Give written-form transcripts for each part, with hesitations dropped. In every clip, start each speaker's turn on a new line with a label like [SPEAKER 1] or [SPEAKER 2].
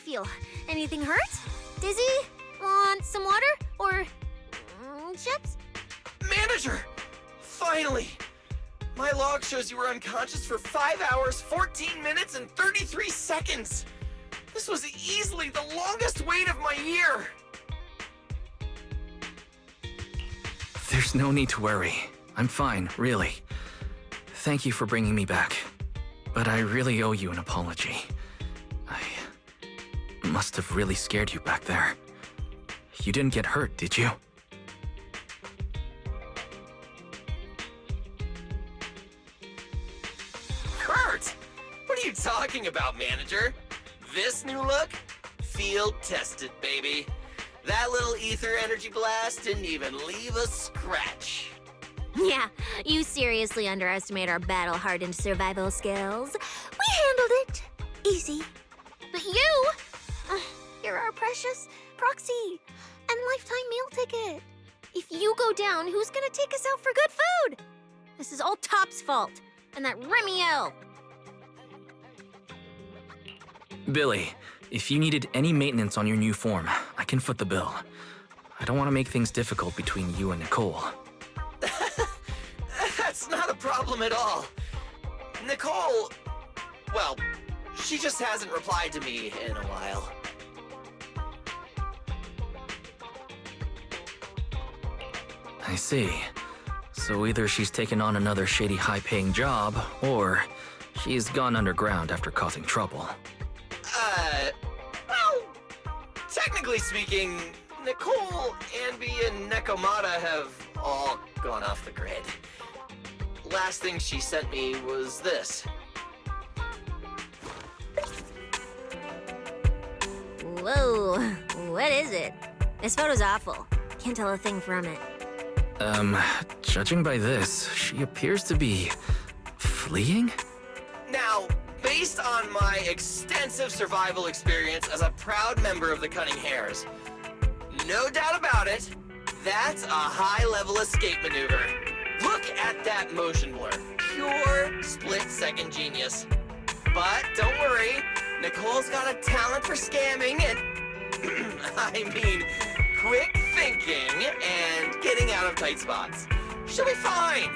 [SPEAKER 1] feel? Anything hurt? Dizzy? Want some water? Or chips?
[SPEAKER 2] Manager! Finally! My log shows you were unconscious for 5 hours, 14 minutes, and 33 seconds! This was easily the longest wait of my year!
[SPEAKER 3] There's no need to worry. I'm fine, really. Thank you for bringing me back. But I really owe you an apology. I must have really scared you back there. You didn't get hurt, did you?
[SPEAKER 2] Hurt? What are you talking about, Manager? This new look? Field tested, baby. That little ether energy blast didn't even leave a scratch.
[SPEAKER 1] Yeah, you seriously underestimate our battle-hardened survival skills. We handled it. Easy. But you? You're our precious proxy and lifetime meal ticket. If you go down, who's gonna take us out for good food? This is all Top's fault, and that Remiel.
[SPEAKER 3] Billy, if you needed any maintenance on your new form, I can foot the bill. I don't want to make things difficult between you and Nicole.
[SPEAKER 2] That's not a problem at all. Nicole, well, she just hasn't replied to me in a while.
[SPEAKER 3] I see. So either she's taken on another shady high-paying job, or she's gone underground after causing trouble.
[SPEAKER 2] Well, technically speaking, Nicole, Anby, and Nekomata have all gone off the grid. Last thing she sent me was this.
[SPEAKER 1] Whoa, what is it? This photo's awful. Can't tell a thing from it.
[SPEAKER 3] Judging by this, she appears to be fleeing?
[SPEAKER 2] Now, based on my extensive survival experience as a proud member of the Cunning Hares, no doubt about it, that's a high-level escape maneuver. Look at that motion blur. Pure split-second genius. But don't worry, Nicole's got a talent for scamming and, I mean, quick thinking and getting out of tight spots. She'll be fine.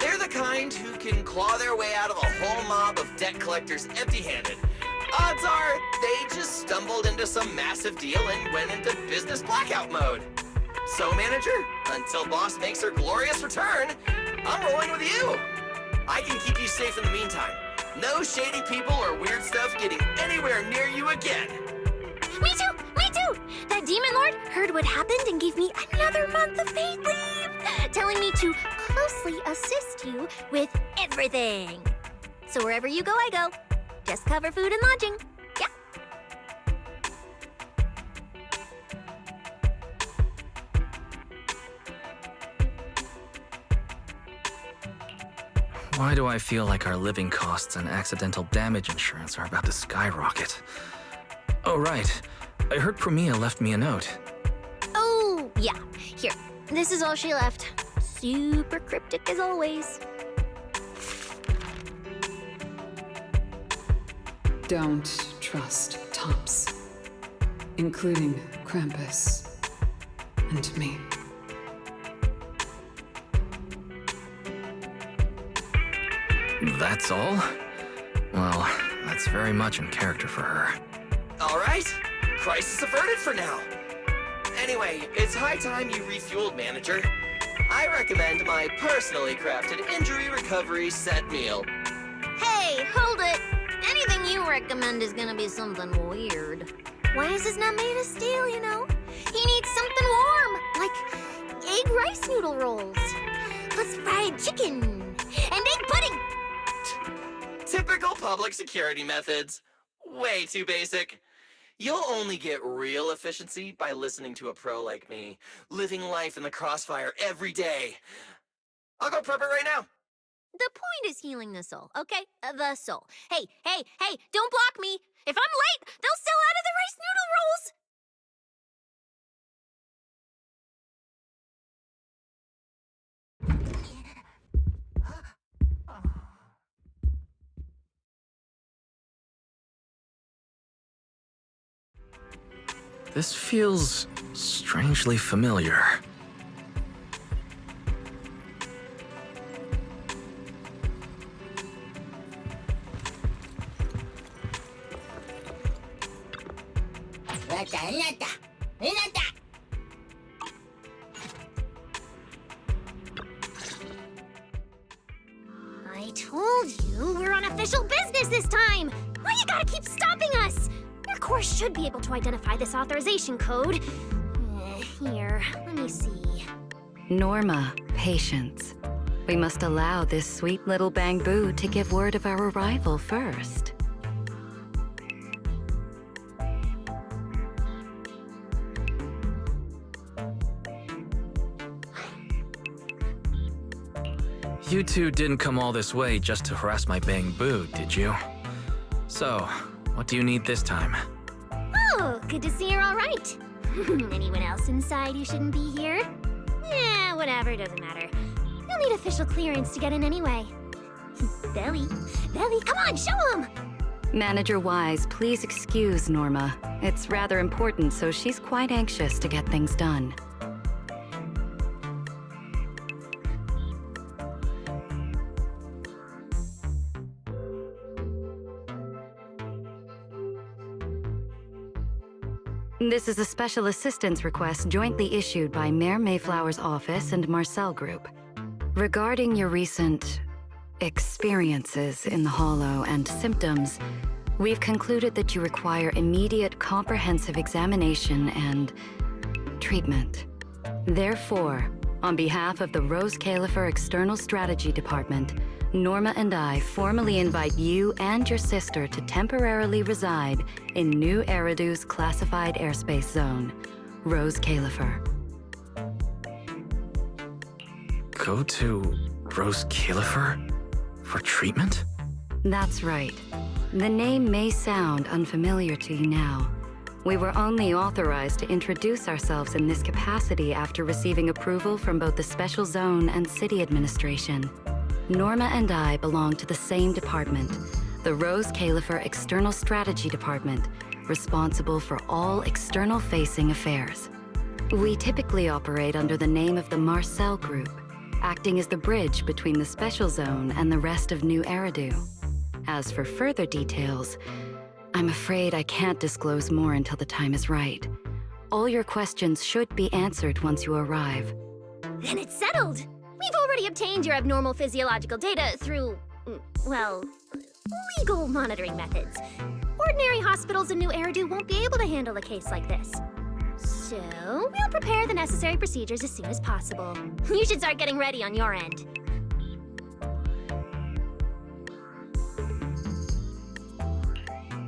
[SPEAKER 2] They're the kind who can claw their way out of a whole mob of debt collectors empty-handed. Odds are they just stumbled into some massive deal and went into business blackout mode. So, Manager, until Boss makes her glorious return, I'm rolling with you. I can keep you safe in the meantime. No shady people or weird stuff getting anywhere near you again.
[SPEAKER 1] Me too! Me too! That demon lord heard what happened and gave me another month of paid leave, telling me to closely assist you with everything. So wherever you go, I go. Just cover food and lodging. Yeah.
[SPEAKER 3] Why do I feel like our living costs and accidental damage insurance are about to skyrocket? Oh, right. I heard Promia left me a note.
[SPEAKER 1] Oh, yeah. Here. This is all she left. Super cryptic as always.
[SPEAKER 4] Don't trust Tops, including Krampus and me.
[SPEAKER 3] That's all? Well, that's very much in character for her.
[SPEAKER 2] All right, crisis averted for now. Anyway, it's high time you refueled, Manager. I recommend my personally crafted injury recovery set meal.
[SPEAKER 1] Hey, hold it! Anything you recommend is gonna be something weird. Why is this not made of steel, you know? He needs something warm, like egg rice noodle rolls, plus fried chicken, and egg pudding!
[SPEAKER 2] Typical public security methods. Way too basic. You'll only get real efficiency by listening to a pro like me, living life in the crossfire every day. I'll go prep it right now.
[SPEAKER 1] The point is healing the soul, okay? The soul. Hey, hey, hey, don't block me! If I'm late, they'll sell out of the rice noodle rolls!
[SPEAKER 3] This feels strangely familiar.
[SPEAKER 1] I told you we're on official business this time! Why you gotta keep stopping us? Your course should be able to identify this authorization code. Here, let me see.
[SPEAKER 5] Norma, patience. We must allow this sweet little bamboo to give word of our arrival first.
[SPEAKER 3] You two didn't come all this way just to harass my bamboo, did you? So, what do you need this time?
[SPEAKER 1] Oh, good to see you're all right. Anyone else inside who shouldn't be here? Yeah, whatever, doesn't matter. You'll need official clearance to get in anyway. Belly, come on, show 'em!
[SPEAKER 5] Manager Wise, please excuse Norma. It's rather important, so she's quite anxious to get things done. This is a special assistance request jointly issued by Mayor Mayflower's office and Marcel Group. Regarding your recent experiences in the Hollow and symptoms, we've concluded that you require immediate comprehensive examination and treatment. Therefore, on behalf of the Rose Califer External Strategy Department, Norma and I formally invite you and your sister to temporarily reside in New Eridu's classified airspace zone, Rose Califer.
[SPEAKER 3] Go to Rose Califer for treatment?
[SPEAKER 5] That's right. The name may sound unfamiliar to you now. We were only authorized to introduce ourselves in this capacity after receiving approval from both the Special Zone and City Administration. Norma and I belong to the same department, the Rose Califer External Strategy Department, responsible for all external-facing affairs. We typically operate under the name of the Marcel Group, acting as the bridge between the Special Zone and the rest of New Eridu. As for further details, I'm afraid I can't disclose more until the time is right. All your questions should be answered once you arrive.
[SPEAKER 1] Then it's settled! We've already obtained your abnormal physiological data through, well, legal monitoring methods. Ordinary hospitals in New Eridu won't be able to handle a case like this. So, we'll prepare the necessary procedures as soon as possible. You should start getting ready on your end.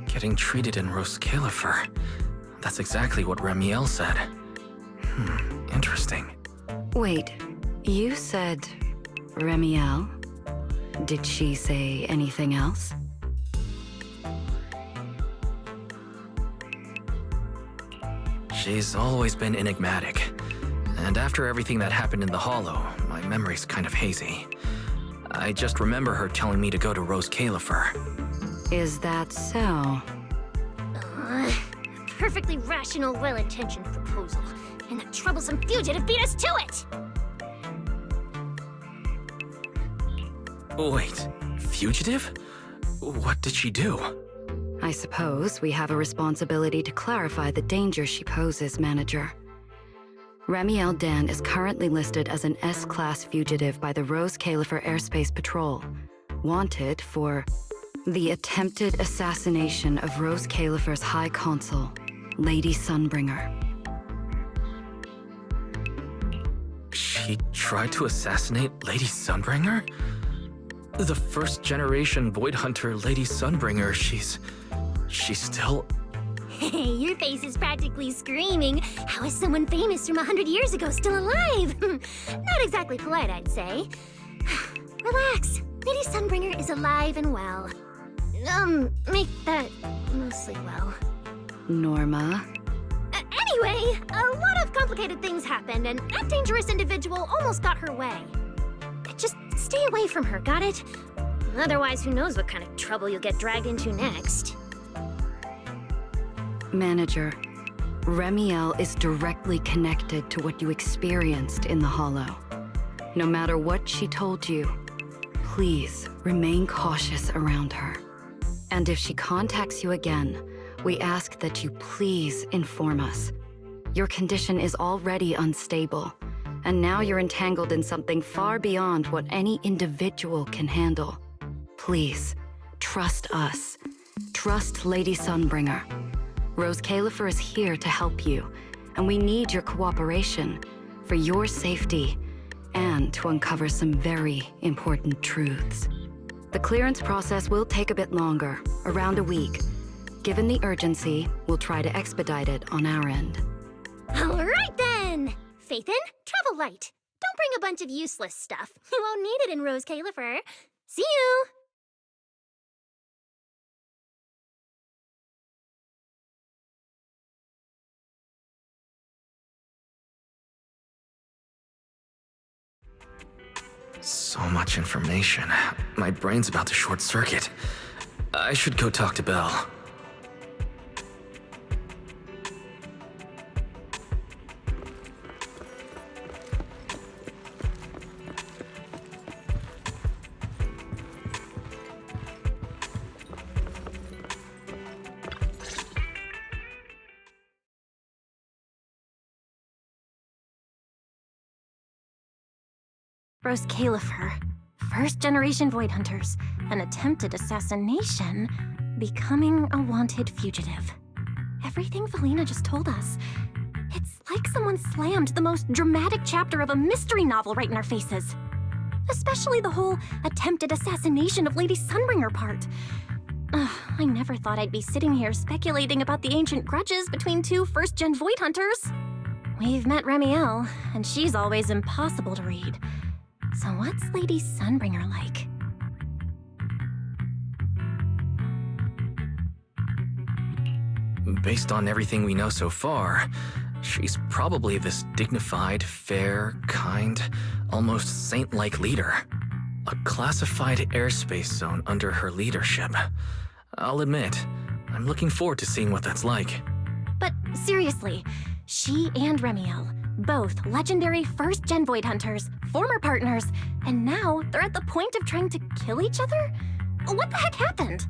[SPEAKER 3] Getting treated in Rose Califer. That's exactly what Remiel said. Interesting.
[SPEAKER 5] Wait, you said Remiel? Did she say anything else?
[SPEAKER 3] She's always been enigmatic. And after everything that happened in the Hollow, my memory's kind of hazy. I just remember her telling me to go to Rose Califer.
[SPEAKER 5] Is that so?
[SPEAKER 1] Perfectly rational, well-intentioned proposal. And that troublesome fugitive beat us to it!
[SPEAKER 3] Wait, fugitive? What did she do?
[SPEAKER 5] I suppose we have a responsibility to clarify the danger she poses, Manager. Remiel Dan is currently listed as an S-Class fugitive by the Rose Califer Airspace Patrol, wanted for the attempted assassination of Rose Califer's High Consul, Lady Sunbringer.
[SPEAKER 3] She tried to assassinate Lady Sunbringer? The first-generation Void Hunter Lady Sunbringer, she's still...
[SPEAKER 1] Hey, your face is practically screaming. How is someone famous from 100 years ago still alive? Not exactly polite, I'd say. Relax. Lady Sunbringer is alive and well. Make that mostly well.
[SPEAKER 5] Norma?
[SPEAKER 1] Anyway, a lot of complicated things happened, and that dangerous individual almost got her way. Just stay away from her, got it? Otherwise, who knows what kind of trouble you'll get dragged into next.
[SPEAKER 5] Manager, Remiel is directly connected to what you experienced in the Hollow. No matter what she told you, please remain cautious around her. And if she contacts you again, we ask that you please inform us. Your condition is already unstable, and now you're entangled in something far beyond what any individual can handle. Please, trust us. Trust Lady Sunbringer. Rose Califer is here to help you, and we need your cooperation for your safety and to uncover some very important truths. The clearance process will take a bit longer, around a week. Given the urgency, we'll try to expedite it on our end.
[SPEAKER 1] All right then! Phaethon, travel light. Don't bring a bunch of useless stuff. You won't need it in Rose Califer. See you!
[SPEAKER 3] So much information. My brain's about to short circuit. I should go talk to Belle.
[SPEAKER 1] Rose Califer, first-generation Void Hunters, an attempted assassination, becoming a wanted fugitive. Everything Valina just told us, it's like someone slammed the most dramatic chapter of a mystery novel right in our faces. Especially the whole attempted assassination of Lady Sunbringer part. I never thought I'd be sitting here speculating about the ancient grudges between two first-gen Void Hunters. We've met Remiel, and she's always impossible to read. So what's Lady Sunbringer like?
[SPEAKER 3] Based on everything we know so far, she's probably this dignified, fair, kind, almost saint-like leader. A classified airspace zone under her leadership. I'll admit, I'm looking forward to seeing what that's like.
[SPEAKER 1] But seriously, she and Remiel, both legendary first-gen Void Hunters, former partners, and now they're at the point of trying to kill each other? What the heck happened?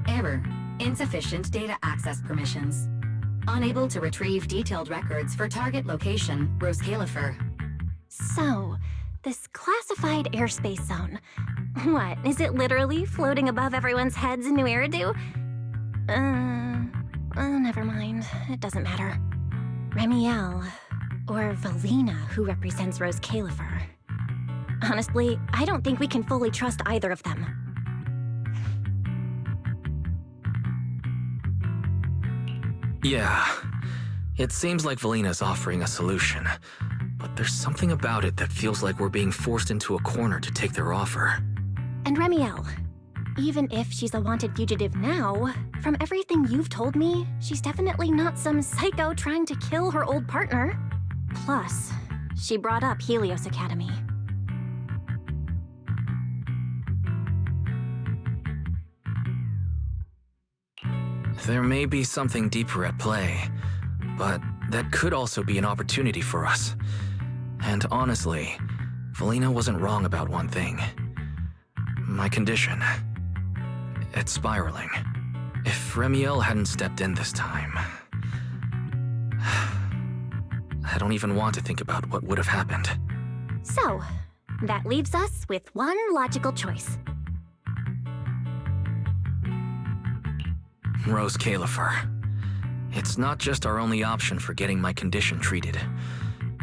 [SPEAKER 6] Error. Insufficient data access permissions. Unable to retrieve detailed records for target location, Rose Califer.
[SPEAKER 1] So, this classified airspace zone. What, is it literally floating above everyone's heads in New Eridu? Never mind. It doesn't matter. Remiel, or Valina, who represents Rose Califer. Honestly, I don't think we can fully trust either of them.
[SPEAKER 3] Yeah, it seems like Valina's offering a solution, but there's something about it that feels like we're being forced into a corner to take their offer.
[SPEAKER 1] And Remiel, even if she's a wanted fugitive now, from everything you've told me, she's definitely not some psycho trying to kill her old partner. Plus, she brought up Helios Academy.
[SPEAKER 3] There may be something deeper at play, but that could also be an opportunity for us. And honestly, Valina wasn't wrong about one thing. My condition. It's spiraling. If Remiel hadn't stepped in this time... I don't even want to think about what would have happened.
[SPEAKER 1] So, that leaves us with one logical choice.
[SPEAKER 3] Rose Califer. It's not just our only option for getting my condition treated.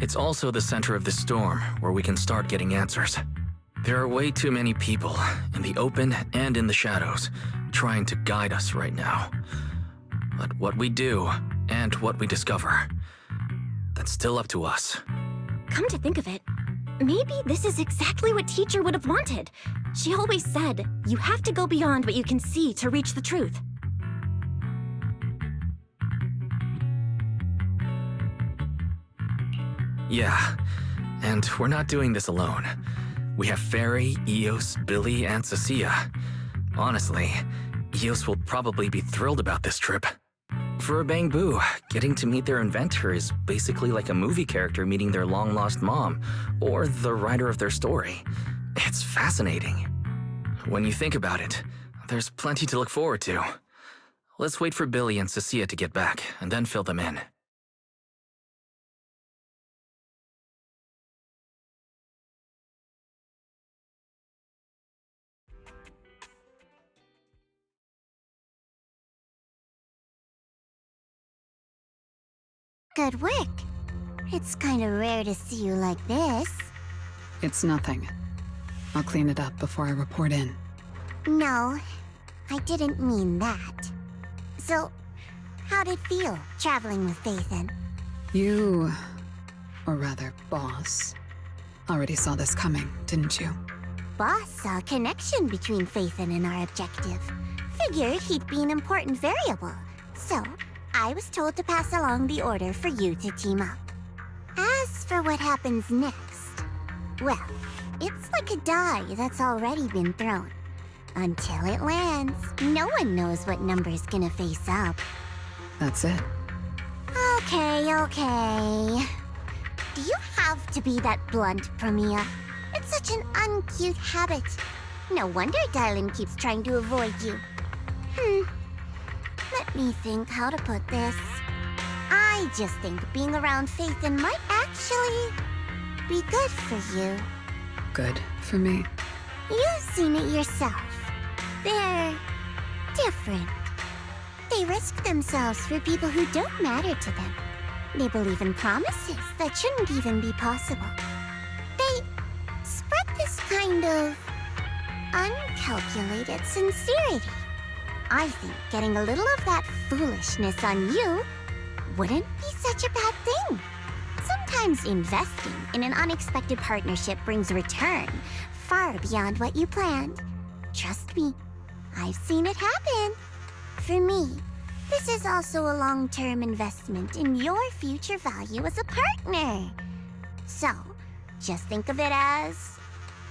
[SPEAKER 3] It's also the center of the storm where we can start getting answers. There are way too many people, in the open and in the shadows, trying to guide us right now. But what we do, and what we discover, that's still up to us.
[SPEAKER 1] Come to think of it, maybe this is exactly what Teacher would have wanted. She always said, you have to go beyond what you can see to reach the truth.
[SPEAKER 3] Yeah, and we're not doing this alone. We have Fairy, Eos, Billy, and Cecilia. Honestly, Eos will probably be thrilled about this trip. For a Bangbu, getting to meet their inventor is basically like a movie character meeting their long-lost mom, or the writer of their story. It's fascinating. When you think about it, there's plenty to look forward to. Let's wait for Billy and Cecilia to get back, and then fill them in.
[SPEAKER 1] Good work. It's kind of rare to see you like this.
[SPEAKER 4] It's nothing. I'll clean it up before I report in.
[SPEAKER 1] No, I didn't mean that. So, how'd it feel, traveling with Phaethon?
[SPEAKER 4] You, or rather, boss, already saw this coming, didn't you?
[SPEAKER 1] Boss saw a connection between Phaethon and our objective. Figured he'd be an important variable. So, I was told to pass along the order for you to team up. As for what happens next, well, it's like a die that's already been thrown. Until it lands, no one knows what number's gonna face up.
[SPEAKER 4] That's it.
[SPEAKER 1] Okay. Do you have to be that blunt, Promia? It's such an uncute habit. No wonder Dylan keeps trying to avoid you. Let me think how to put this. I just think being around Phaethon might actually be good for you.
[SPEAKER 4] Good for me.
[SPEAKER 1] You've seen it yourself. They're different. They risk themselves for people who don't matter to them. They believe in promises that shouldn't even be possible. They spread this kind of uncalculated sincerity. I think getting a little of that foolishness on you wouldn't be such a bad thing. Sometimes investing in an unexpected partnership brings return far beyond what you planned. Trust me, I've seen it happen. For me, this is also a long-term investment in your future value as a partner. So, just think of it as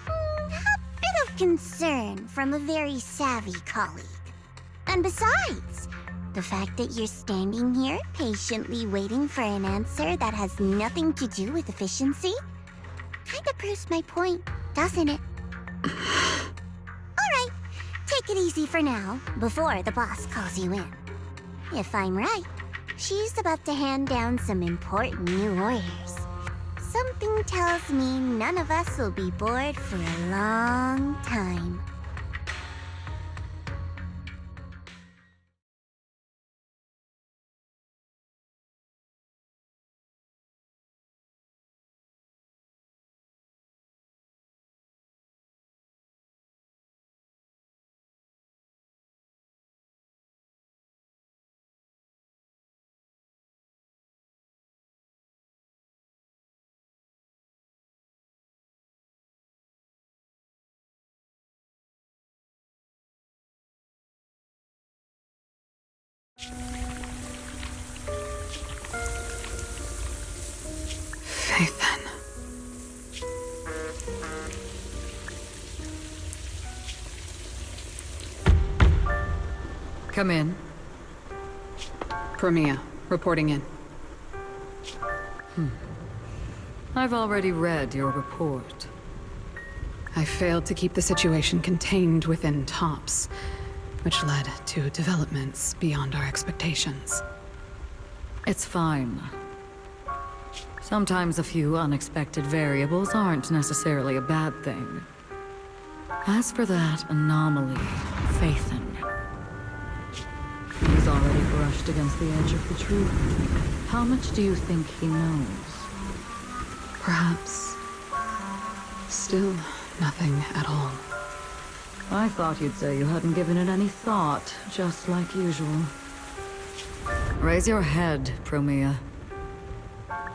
[SPEAKER 1] a bit of concern from a very savvy colleague. And besides, the fact that you're standing here patiently waiting for an answer that has nothing to do with efficiency kinda proves my point, doesn't it? Alright, take it easy for now, before the boss calls you in. If I'm right, she's about to hand down some important new orders. Something tells me none of us will be bored for a long time.
[SPEAKER 4] Phaethon. Come in. Promia, reporting in.
[SPEAKER 5] I've already read your report.
[SPEAKER 4] I failed to keep the situation contained within TOPS, which led to developments beyond our expectations.
[SPEAKER 5] It's fine. Sometimes a few unexpected variables aren't necessarily a bad thing. As for that anomaly, Phaethon, he's already brushed against the edge of the truth. How much do you think he knows?
[SPEAKER 4] Perhaps. Still nothing at all.
[SPEAKER 5] I thought you'd say you hadn't given it any thought, just like usual. Raise your head, Promia.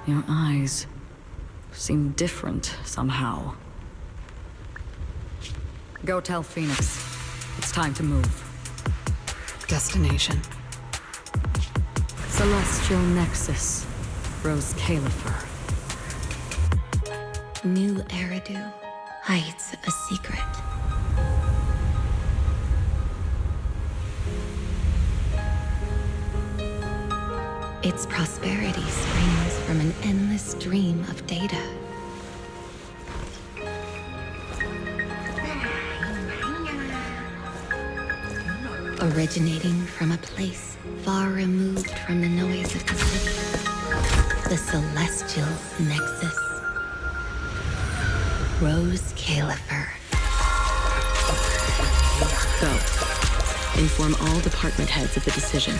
[SPEAKER 5] Your eyes seem different somehow. Go tell Phoenix. It's time to move.
[SPEAKER 4] Destination.
[SPEAKER 5] Celestial Nexus. Rose Califer.
[SPEAKER 7] New Eridu hides a secret. Its prosperity springs from an endless stream of data. Originating from a place far removed from the noise of the city. The Celestial Nexus. Rose Califer.
[SPEAKER 8] Go. Inform all department heads of the decision.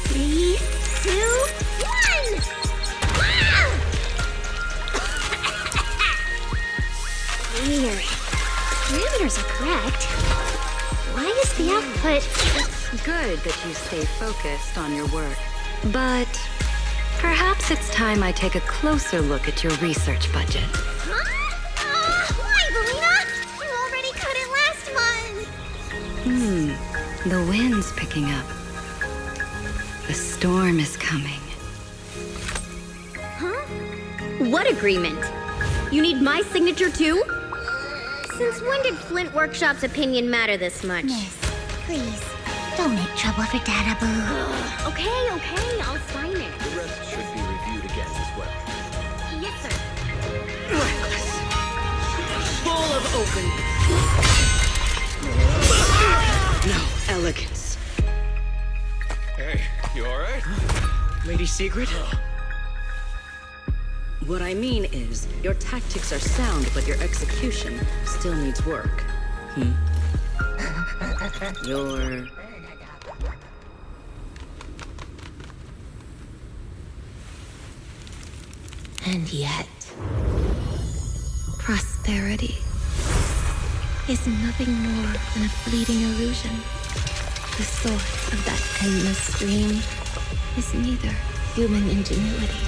[SPEAKER 1] 3, 2, 1! Weird. Parameters are correct. Why is the output...
[SPEAKER 5] It's good that you stay focused on your work. But perhaps it's time I take a closer look at your research budget.
[SPEAKER 1] Huh? Why, Belina? You already cut it last month!
[SPEAKER 5] The wind's picking up. The storm is coming.
[SPEAKER 1] Huh? What agreement? You need my signature too? Since when did Flint Workshop's opinion matter this much?
[SPEAKER 9] Miss, please, don't make trouble for Dada Boo.
[SPEAKER 1] Okay, I'll sign it.
[SPEAKER 10] The rest should be reviewed again as well.
[SPEAKER 1] Yes, sir.
[SPEAKER 8] Full of open. No elegance.
[SPEAKER 10] Hey, you alright?
[SPEAKER 8] Lady Secret? What I mean is, your tactics are sound, but your execution still needs work. Your...
[SPEAKER 7] And yet, prosperity is nothing more than a fleeting illusion. The source of that endless stream is neither human ingenuity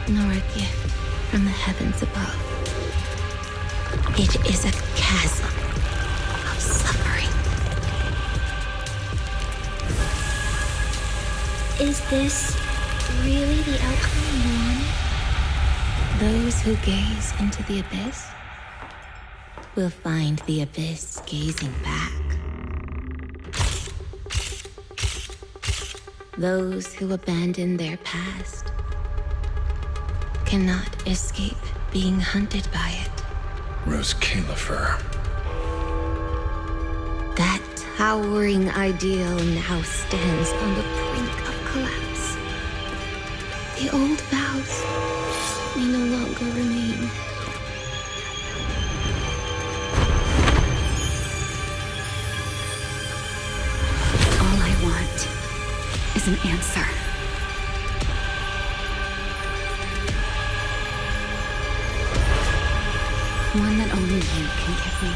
[SPEAKER 7] nor a gift from the heavens above. It is a chasm of suffering.
[SPEAKER 1] Is this really the outcome you wanted?
[SPEAKER 7] Those who gaze into the abyss will find the abyss gazing back. Those who abandon their past cannot escape being hunted by it.
[SPEAKER 10] Rose Califer.
[SPEAKER 7] That towering ideal now stands on the brink of collapse. The old vows may no longer remain.
[SPEAKER 4] All I want is an answer. One that only you can give me.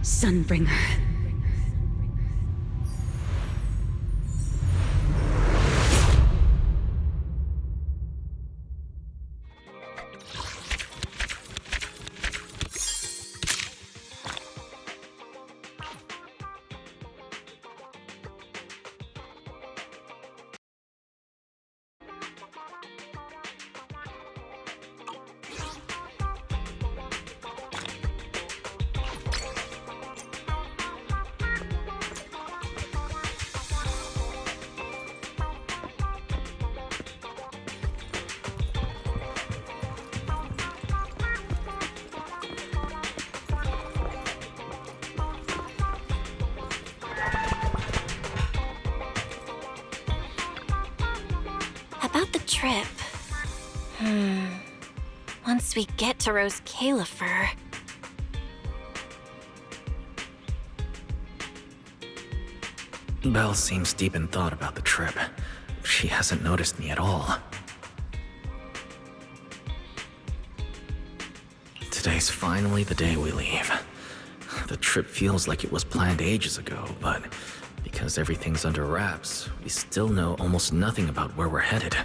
[SPEAKER 4] Sunbringer.
[SPEAKER 1] About the trip. Once we get to Rose Califer...
[SPEAKER 3] Belle seems deep in thought about the trip. She hasn't noticed me at all. Today's finally the day we leave. The trip feels like it was planned ages ago, but because everything's under wraps, we still know almost nothing about where we're headed.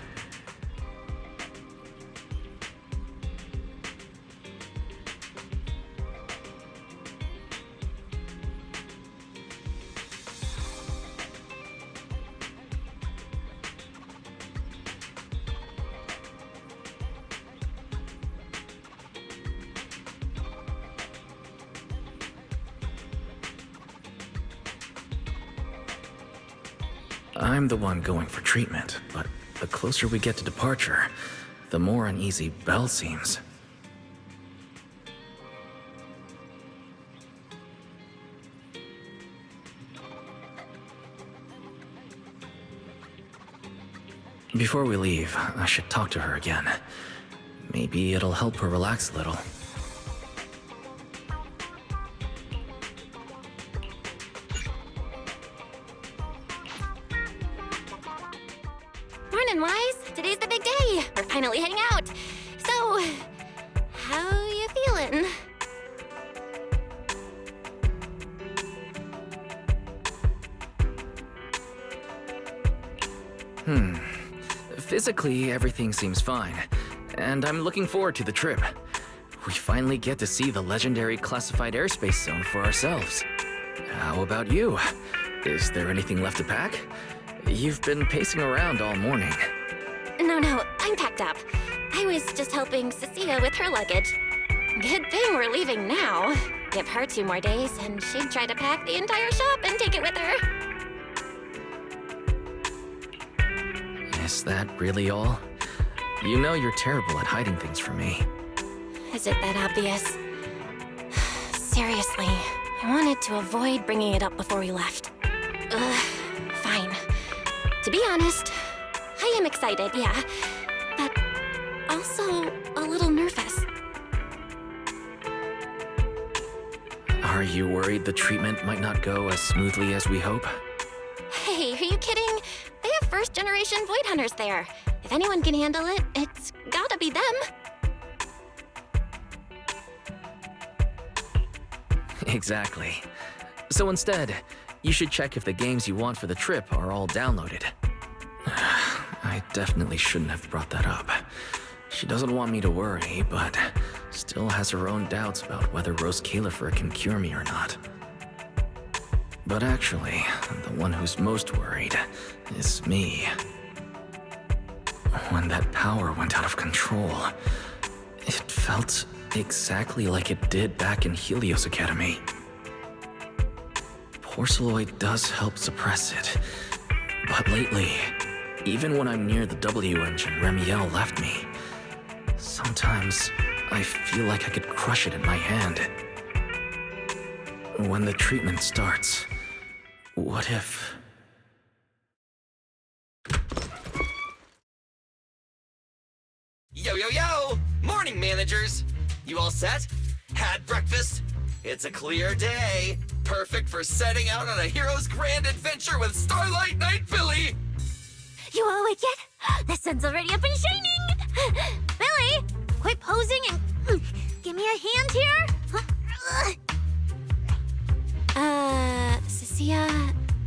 [SPEAKER 3] I'm the one going for treatment, but the closer we get to departure, the more uneasy Belle seems. Before we leave, I should talk to her again. Maybe it'll help her relax a little.
[SPEAKER 1] Morning, Wise. Today's the big day. We're finally heading out. So, how you feeling?
[SPEAKER 3] Physically, everything seems fine, and I'm looking forward to the trip. We finally get to see the legendary classified airspace zone for ourselves. How about you? Is there anything left to pack? You've been pacing around all morning.
[SPEAKER 1] No, I'm packed up. I was just helping Cecilia with her luggage. Good thing we're leaving now. Give her 2 more days, and she'd try to pack the entire shop and take it with her.
[SPEAKER 3] Is that really all? You know you're terrible at hiding things from me.
[SPEAKER 1] Is it that obvious? Seriously, I wanted to avoid bringing it up before we left. Fine. To be honest, I am excited, yeah, but also a little nervous.
[SPEAKER 3] Are you worried the treatment might not go as smoothly as we hope?
[SPEAKER 1] Hey, are you kidding? They have first-generation Void Hunters there. If anyone can handle it, it's gotta be them.
[SPEAKER 3] Exactly. So instead, you should check if the games you want for the trip are all downloaded. I definitely shouldn't have brought that up. She doesn't want me to worry, but still has her own doubts about whether Rose Califer can cure me or not. But actually, the one who's most worried is me. When that power went out of control, it felt exactly like it did back in Helios Academy. Porceloid does help suppress it, but lately, even when I'm near the W engine Remiel left me, sometimes I feel like I could crush it in my hand. When the treatment starts, what if...
[SPEAKER 2] Yo! Morning, managers! You all set? Had breakfast? It's a clear day. Perfect for setting out on a hero's grand adventure with Starlight Knight Billy!
[SPEAKER 1] You all awake yet? The sun's already up and shining! Billy, quit posing and give me a hand here! Cecilia,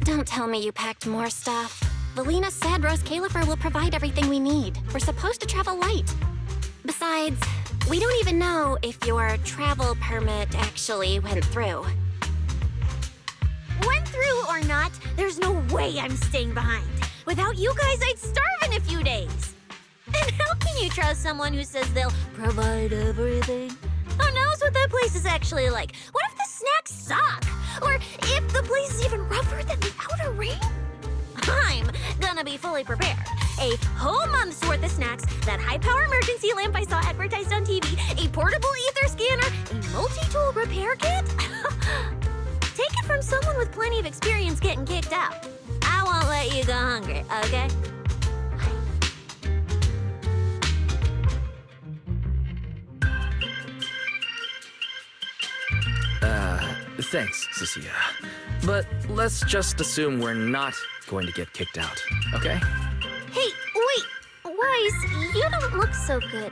[SPEAKER 1] don't tell me you packed more stuff. Valina said Rose Califer will provide everything we need. We're supposed to travel light. Besides, we don't even know if your travel permit actually went through. Went through or not, there's no way I'm staying behind. Without you guys, I'd starve in a few days. And how can you trust someone who says they'll provide everything? Who knows what that place is actually like? What if the snacks suck? Or if the place is even rougher than the outer ring? I'm gonna be fully prepared. A whole month's worth of snacks, that high-power emergency lamp I saw advertised on TV, a portable ether scanner, a multi-tool repair kit. Take it from someone with plenty of experience getting kicked out. I won't let you go hungry, okay?
[SPEAKER 3] Thanks, Cecilia. But let's just assume we're not going to get kicked out, okay?
[SPEAKER 1] Hey, wait! Wise, you don't look so good.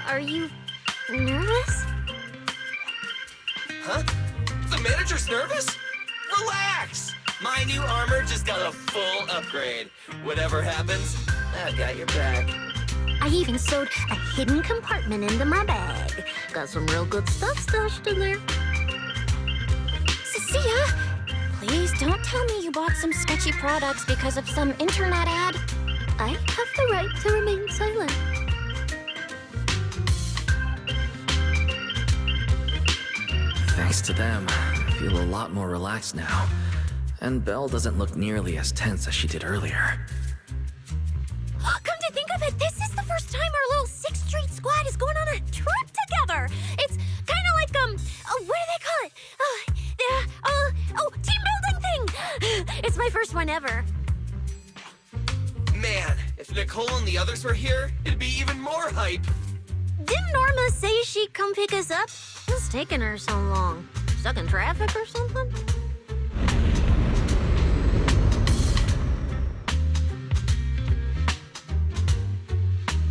[SPEAKER 1] Are you nervous?
[SPEAKER 2] Huh? The manager's nervous? Relax! My new armor just got a full upgrade. Whatever happens, I've got your back.
[SPEAKER 1] I even sewed a hidden compartment into my bag. Got some real good stuff stashed in there. Cecilia, please don't tell me you bought some sketchy products because of some internet ad. I have the right to remain silent.
[SPEAKER 3] Thanks to them, I feel a lot more relaxed now. And Belle doesn't look nearly as tense as she did earlier.
[SPEAKER 1] Come to think of it, this is the first time our little 6th Street squad is going on a trip together. It's kind of like, what do they call it? Team building thing. It's my first one ever.
[SPEAKER 2] Man, if Nicole and the others were here, it'd be even more hype.
[SPEAKER 1] Didn't Norma say she'd come pick us up? What's taking her so long? Stuck in traffic or something?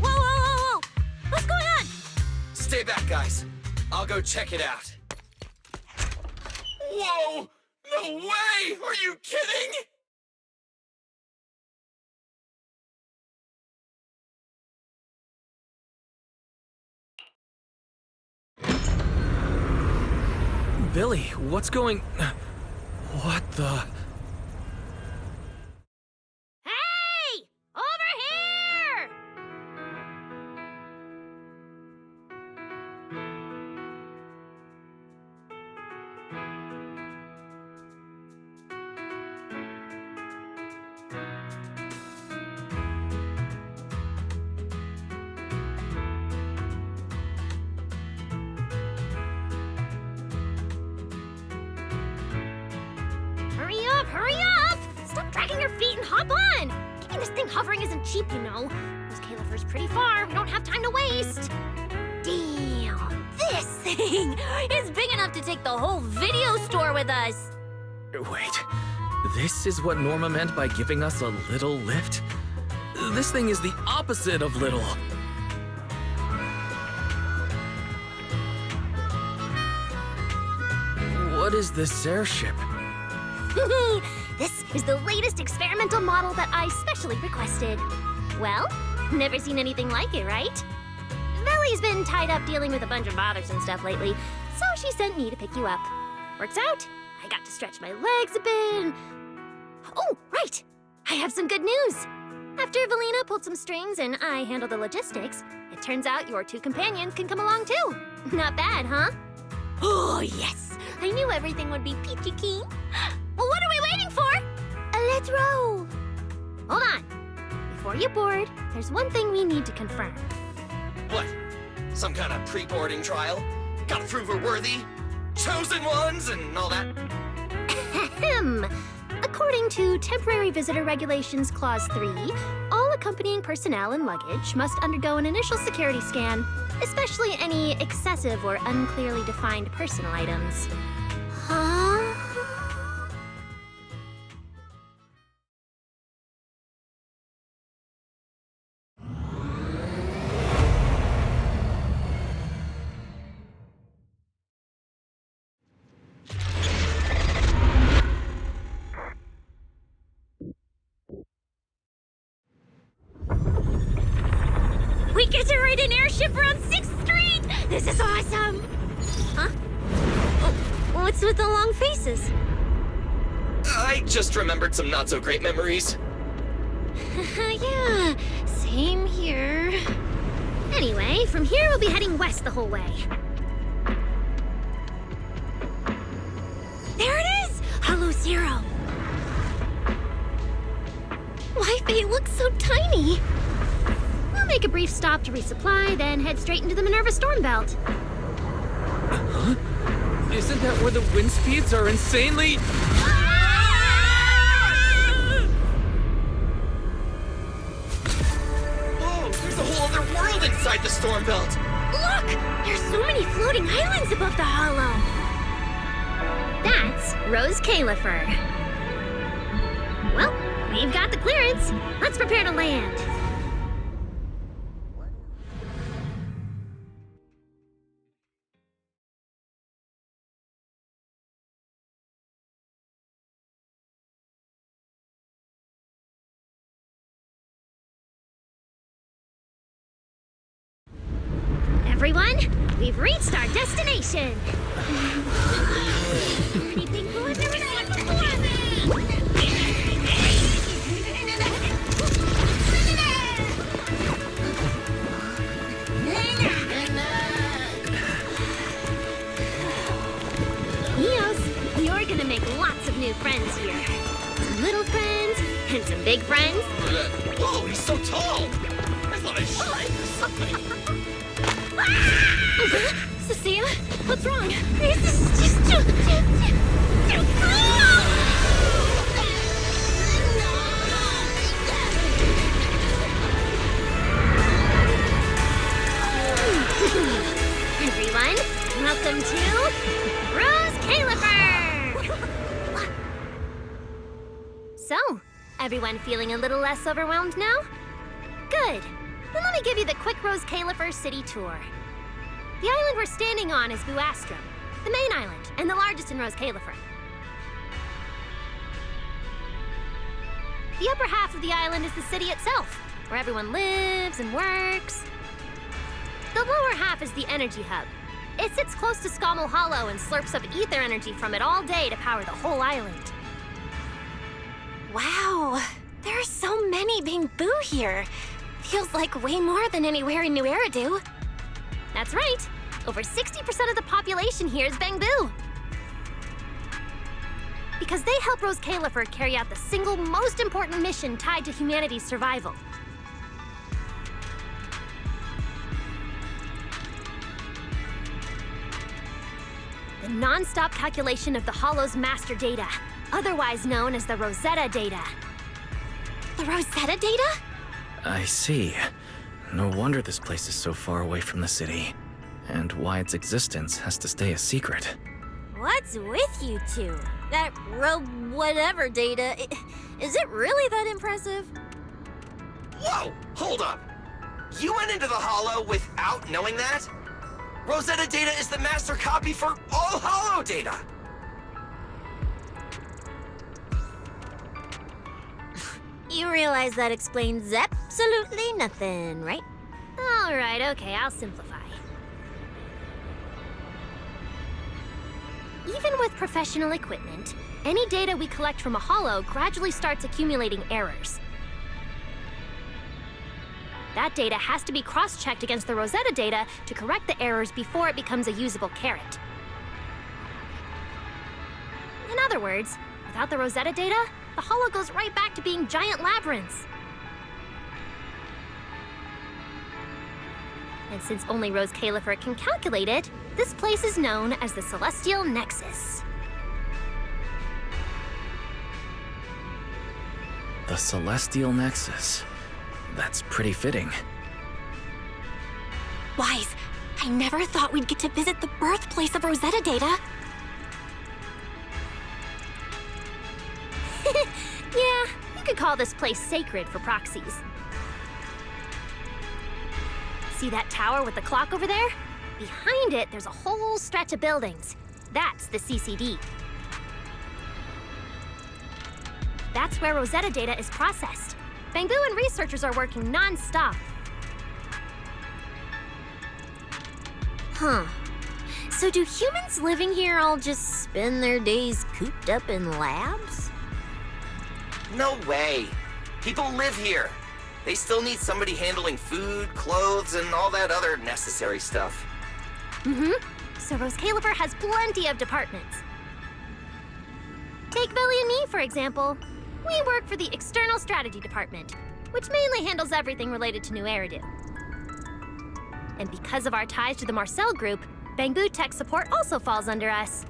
[SPEAKER 1] Whoa! What's going on?
[SPEAKER 2] Stay back, guys. I'll go check it out. Whoa! No way! Are you kidding?
[SPEAKER 3] Billy, what's going... What the...
[SPEAKER 1] Hey! Over here! Hurry up! Stop dragging your feet and hop on! Keeping this thing hovering isn't cheap, you know. This Califer's pretty far. We don't have time to waste. Damn, this thing is big enough to take the whole video store with us.
[SPEAKER 3] Wait, this is what Norma meant by giving us a little lift? This thing is the opposite of little. What is this airship?
[SPEAKER 1] This is the latest experimental model that I specially requested. Well, never seen anything like it, right? Valley's been tied up dealing with a bunch of bothers and stuff lately, so she sent me to pick you up. Works out. I got to stretch my legs a bit. Oh, right! I have some good news. After Valina pulled some strings and I handled the logistics, it turns out your 2 companions can come along too. Not bad, huh? Oh, yes! I knew everything would be peachy keen. Well, what are we waiting for? Let's roll. Hold on. Before you board, there's one thing we need to confirm.
[SPEAKER 2] What? Some kind of pre-boarding trial? Gotta prove we're worthy? Chosen ones and all that?
[SPEAKER 1] Ahem. According to Temporary Visitor Regulations Clause 3, all accompanying personnel and luggage must undergo an initial security scan, especially any excessive or unclearly defined personal items. Huh? We get to ride an airship around 6th Street! This is awesome! Huh? Oh, what's with the long faces?
[SPEAKER 2] I just remembered some not-so-great memories.
[SPEAKER 1] Yeah, same here. Anyway, from here we'll be heading west the whole way. There it is! Hollow Zero! Why, they look so tiny! We'll make a brief stop to resupply, then head straight into the Minerva storm belt.
[SPEAKER 3] Huh? Isn't that where the wind speeds are insanely...
[SPEAKER 2] Whoa, there's a whole other world inside the storm belt!
[SPEAKER 1] Look! There's so many floating islands above the hollow! That's Rose Califer. Well, we've got the clearance. Let's prepare to land. Everyone, we've reached our destination. Anything cool I've never seen before? Eos, you're gonna make lots of new friends here. And some big friends?
[SPEAKER 2] Whoa, he's so tall! I thought I shrank or something.
[SPEAKER 7] Cecilia, what's wrong? This is just too cool!
[SPEAKER 1] Everyone, welcome to Rose Califer! So, everyone feeling a little less overwhelmed now? Good. Then let me give you the quick Rose Califer city tour. The island we're standing on is Buastrum, the main island, and the largest in Rose Califer. The upper half of the island is the city itself, where everyone lives and works. The lower half is the energy hub. It sits close to Scommel Hollow and slurps up ether energy from it all day to power the whole island.
[SPEAKER 7] Wow, there are so many Bamboo here. Feels like way more than anywhere in New Eridu.
[SPEAKER 1] That's right. Over 60% of the population here is Bamboo. Because they help Rose Califer carry out the single most important mission tied to humanity's survival. The non-stop calculation of the Hollow's master data, otherwise known as the Rosetta data.
[SPEAKER 7] The Rosetta data?
[SPEAKER 3] I see. No wonder this place is so far away from the city. And why its existence has to stay a secret.
[SPEAKER 1] What's with you two? That whatever data, is it really that impressive?
[SPEAKER 2] Whoa, hold up. You went into the Hollow without knowing that? Rosetta data is the master copy for all Hollow data.
[SPEAKER 1] You realize that explains absolutely nothing, right? All right, okay, I'll simplify. Even with professional equipment, any data we collect from a Hollow gradually starts accumulating errors. That data has to be cross-checked against the Rosetta data to correct the errors before it becomes a usable carrot. In other words, without the Rosetta data, the Hollow goes right back to being giant labyrinths. And since only Rose Califer can calculate it, this place is known as the Celestial Nexus.
[SPEAKER 3] The Celestial Nexus. That's pretty fitting.
[SPEAKER 7] Wise, I never thought we'd get to visit the birthplace of Rosetta data.
[SPEAKER 1] Yeah, you could call this place sacred for proxies. See that tower with the clock over there? Behind it, there's a whole stretch of buildings. That's the CCD. That's where Rosetta data is processed. Bamboo and researchers are working non-stop. Huh. So do humans living here all just spend their days cooped up in labs?
[SPEAKER 2] No way. People live here. They still need somebody handling food, clothes, and all that other necessary stuff.
[SPEAKER 1] Mm-hmm. So Rose Califer has plenty of departments. Take Billy and me, for example. We work for the External Strategy Department, which mainly handles everything related to New Eridu. And because of our ties to the Marcel Group, Bamboo Tech Support also falls under us.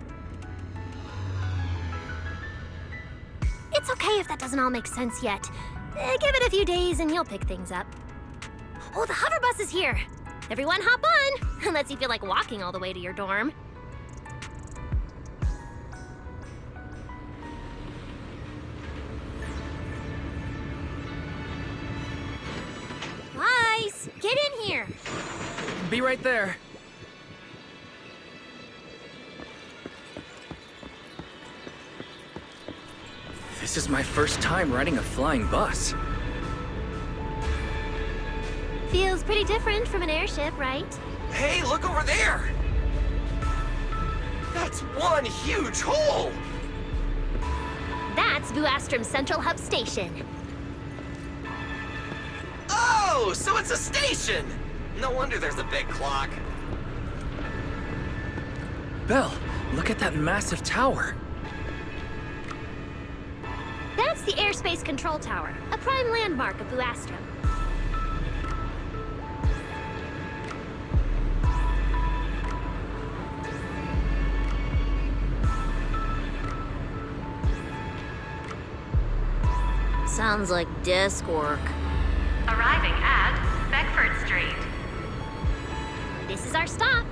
[SPEAKER 1] It's okay if that doesn't all make sense yet. Give it a few days and you'll pick things up. Oh, the hover bus is here! Everyone hop on, unless you feel like walking all the way to your dorm. Wise, get in here!
[SPEAKER 3] Be right there. This is my first time riding a flying bus.
[SPEAKER 1] Feels pretty different from an airship, right?
[SPEAKER 2] Hey, look over there! That's one huge hole!
[SPEAKER 1] That's Buastrum's Central Hub Station.
[SPEAKER 2] Oh, so it's a station! No wonder there's a big clock.
[SPEAKER 3] Belle, look at that massive tower.
[SPEAKER 1] That's That's the airspace control tower, a prime landmark of Buastro. Sounds like desk work.
[SPEAKER 11] Arriving at Beckford Street.
[SPEAKER 1] This is our stop.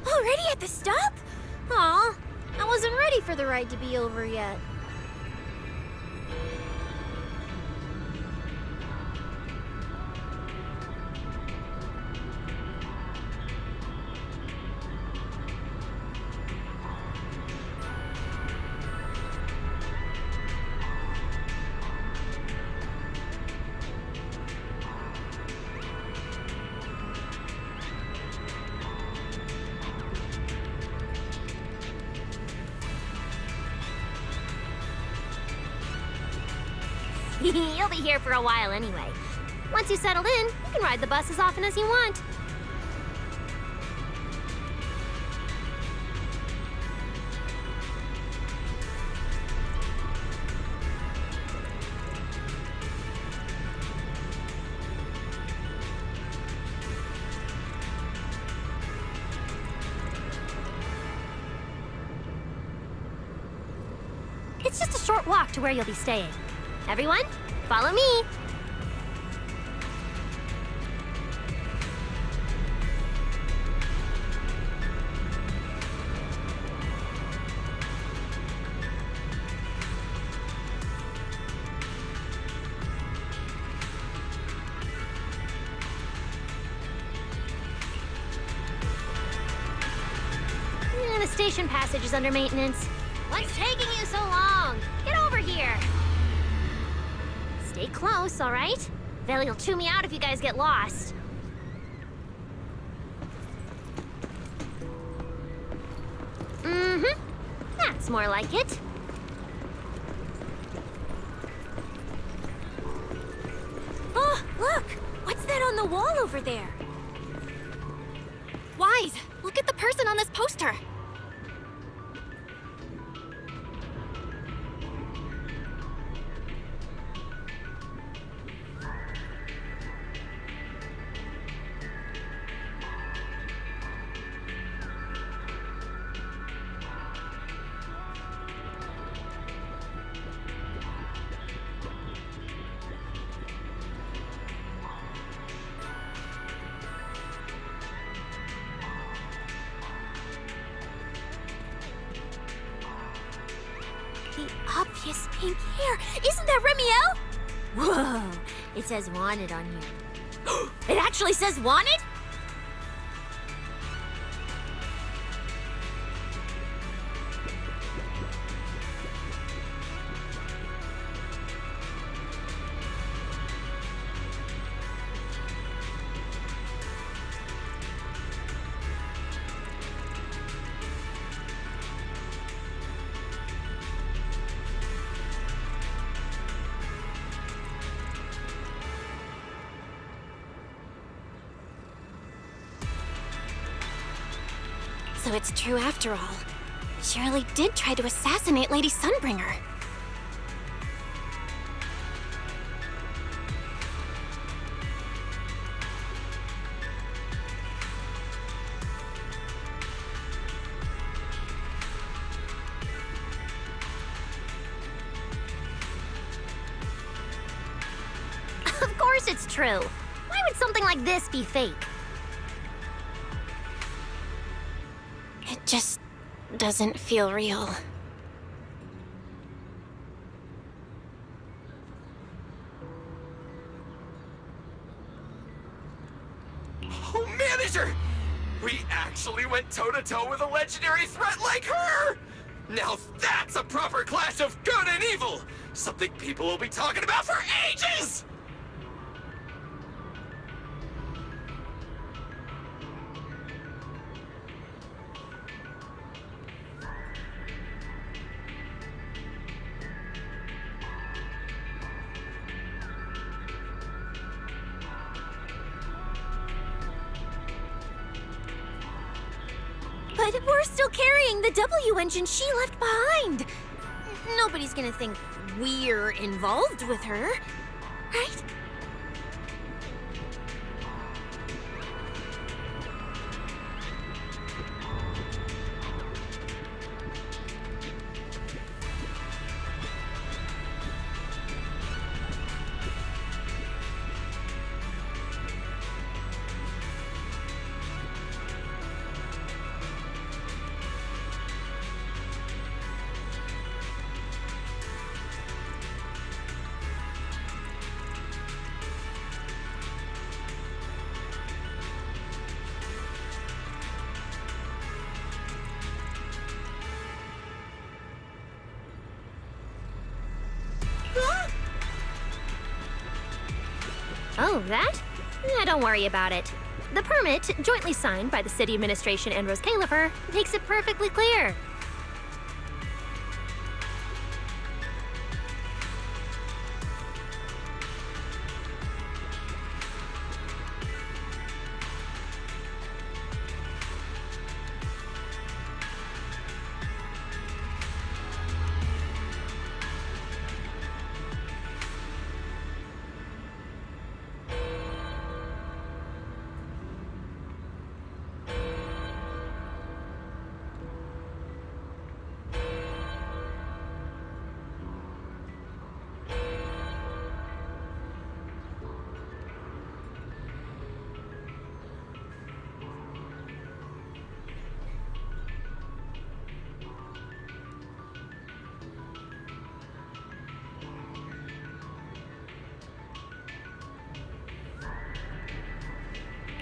[SPEAKER 1] Already at the stop? Aw, I wasn't ready for the ride to be over yet. You'll be here for a while anyway. Once you settled in, you can ride the bus as often as you want. It's just a short walk to where you'll be staying. Everyone, follow me. The station passage is under maintenance. What's taking you so long? Get over here. Stay close, all right? Valley will chew me out if you guys get lost. Mm-hmm. That's more like it. Oh, look! What's that on the wall over there? Wise, look at the person on this poster. The obvious pink hair. Isn't that Remiel? Whoa, it says wanted on here. It actually says wanted? So it's true after all. Shirley did try to assassinate Lady Sunbringer. Of course it's true. Why would something like this be fake? It just doesn't feel real.
[SPEAKER 2] Oh, manager! We actually went toe-to-toe with a legendary threat like her! Now that's a proper clash of good and evil! Something people will be talking about for ages!
[SPEAKER 1] But we're still carrying the W engine she left behind. Nobody's gonna think we're involved with her, right?
[SPEAKER 12] Oh, that? Don't worry about it. The permit, jointly signed by the city administration and Rose Califer, makes it perfectly clear.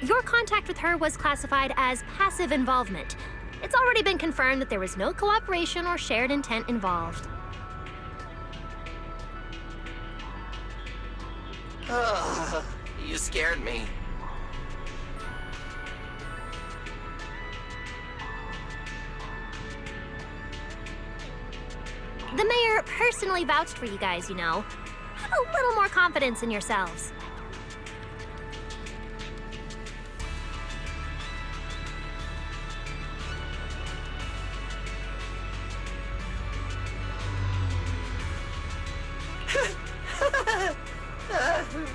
[SPEAKER 12] Your contact with her was classified as passive involvement. It's already been confirmed that there was no cooperation or shared intent involved.
[SPEAKER 2] You scared me.
[SPEAKER 12] The mayor personally vouched for you guys, you know. Have a little more confidence in yourselves.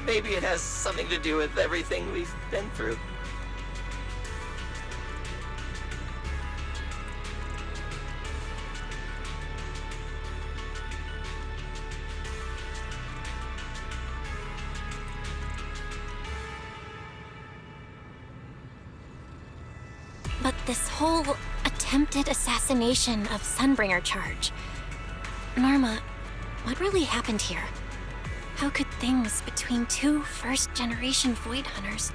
[SPEAKER 2] Maybe it has something to do with everything we've been through.
[SPEAKER 1] But this whole attempted assassination of Sunbringer charge. Norma, what really happened here? How could things between two first-generation Void Hunters...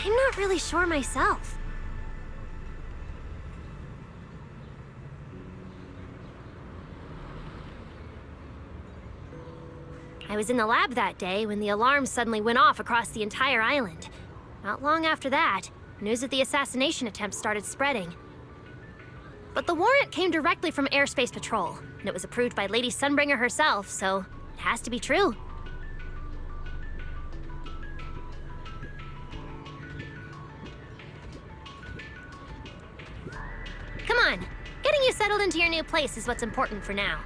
[SPEAKER 12] I'm not really sure myself. I was in the lab that day when the alarm suddenly went off across the entire island. Not long after that, news of the assassination attempt started spreading. But the warrant came directly from Airspace Patrol, and it was approved by Lady Sunbringer herself, so it has to be true. Come on, getting you settled into your new place is what's important for now.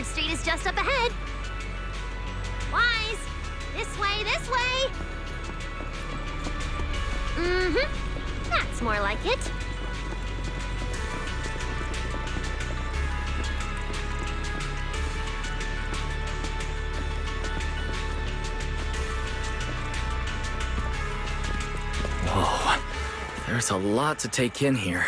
[SPEAKER 12] Street is just up ahead. Wise! This way, this way! Mm-hmm. That's more like it.
[SPEAKER 3] There's a lot to take in here.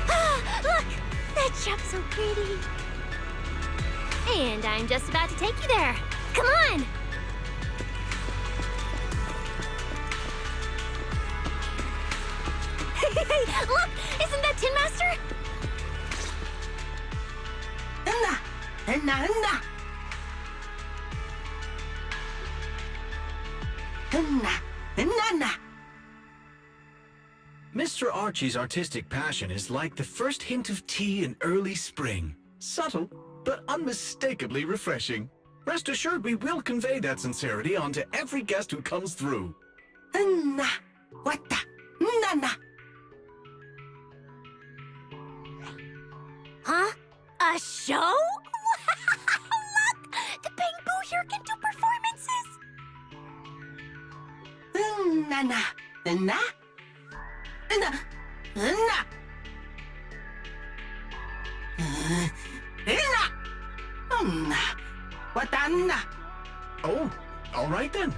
[SPEAKER 1] Look! That shop's so pretty.
[SPEAKER 12] And I'm just about to take you there. Come on! Look! Isn't that Tin Master?
[SPEAKER 13] Mr. Archie's artistic passion is like the first hint of tea in early spring. Subtle, but unmistakably refreshing. Rest assured we will convey that sincerity onto every guest who comes through.
[SPEAKER 12] Huh? A show? Look! The Bamboo here can do performances!
[SPEAKER 13] Oh, all right then.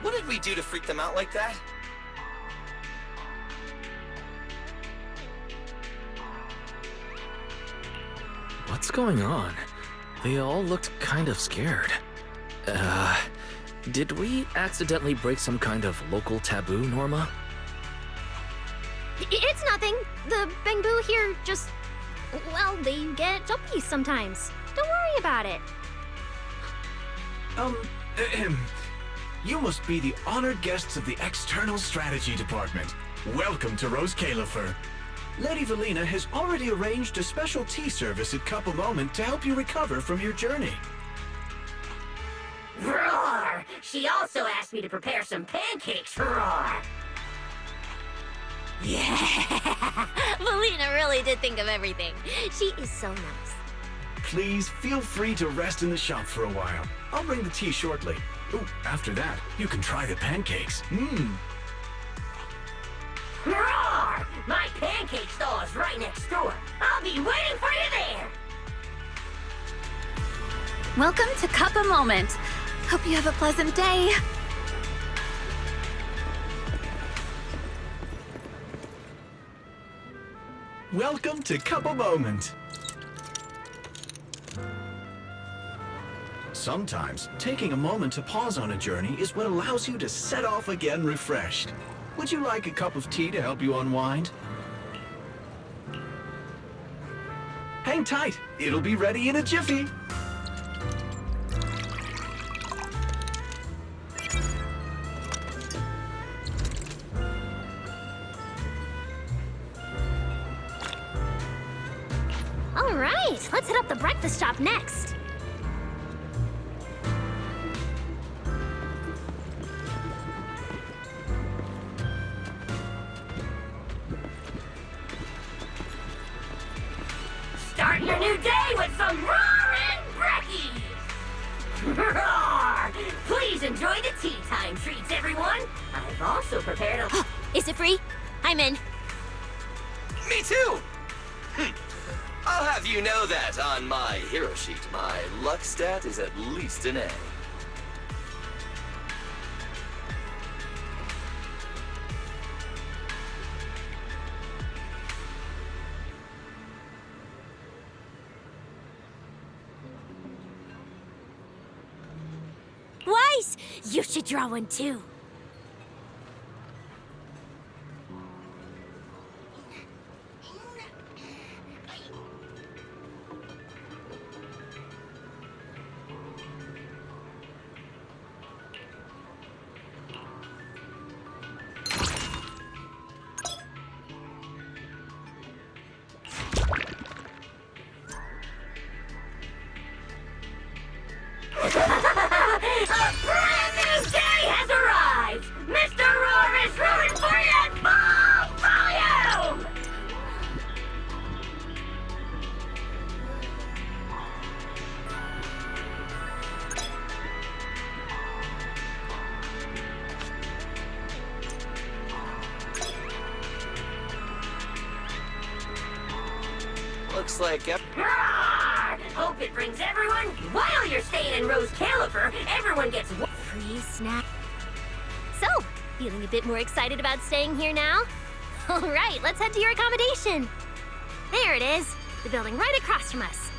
[SPEAKER 2] What did we do to freak them out like that?
[SPEAKER 3] What's going on? They all looked kind of scared. Did we accidentally break some kind of local taboo, Norma?
[SPEAKER 12] It's nothing. The Bamboo here just... well, they get jumpy sometimes. Don't worry about it.
[SPEAKER 13] You must be the honored guests of the External Strategy Department. Welcome to Rose Califer. Lady Valina has already arranged a special tea service at Cup a Moment to help you recover from your journey.
[SPEAKER 14] Roar! She also asked me to prepare some pancakes, roar!
[SPEAKER 1] Yeah! Valina really did think of everything. She is so nice.
[SPEAKER 13] Please feel free to rest in the shop for a while. I'll bring the tea shortly. Ooh, after that, you can try the pancakes.
[SPEAKER 14] Roar! My pancake stall is right next door. I'll be waiting for you there!
[SPEAKER 15] Welcome to Cup a Moment. Hope you have a pleasant day.
[SPEAKER 13] Welcome to Cup a Moment. Sometimes, taking a moment to pause on a journey is what allows you to set off again refreshed. Would you like a cup of tea to help you unwind? Hang tight, it'll be ready in a jiffy.
[SPEAKER 12] All right, let's hit up the breakfast shop next.
[SPEAKER 14] Start your new day with some roaring brekkies! Roar! Please enjoy the tea time treats, everyone! I've also prepared a...
[SPEAKER 1] Is it free? I'm in.
[SPEAKER 2] Me too! I'll have you know that on my hero sheet, my luck stat is at least an A.
[SPEAKER 1] Weiss! You should draw one too.
[SPEAKER 14] A brand new day has arrived!
[SPEAKER 2] looks like...
[SPEAKER 14] Roar! Hope it brings everyone. While you're staying in Rose Califer, everyone gets
[SPEAKER 1] free snack. So, feeling a bit more excited about staying here now? All right, let's head to your accommodation. There it is, the building right across from us.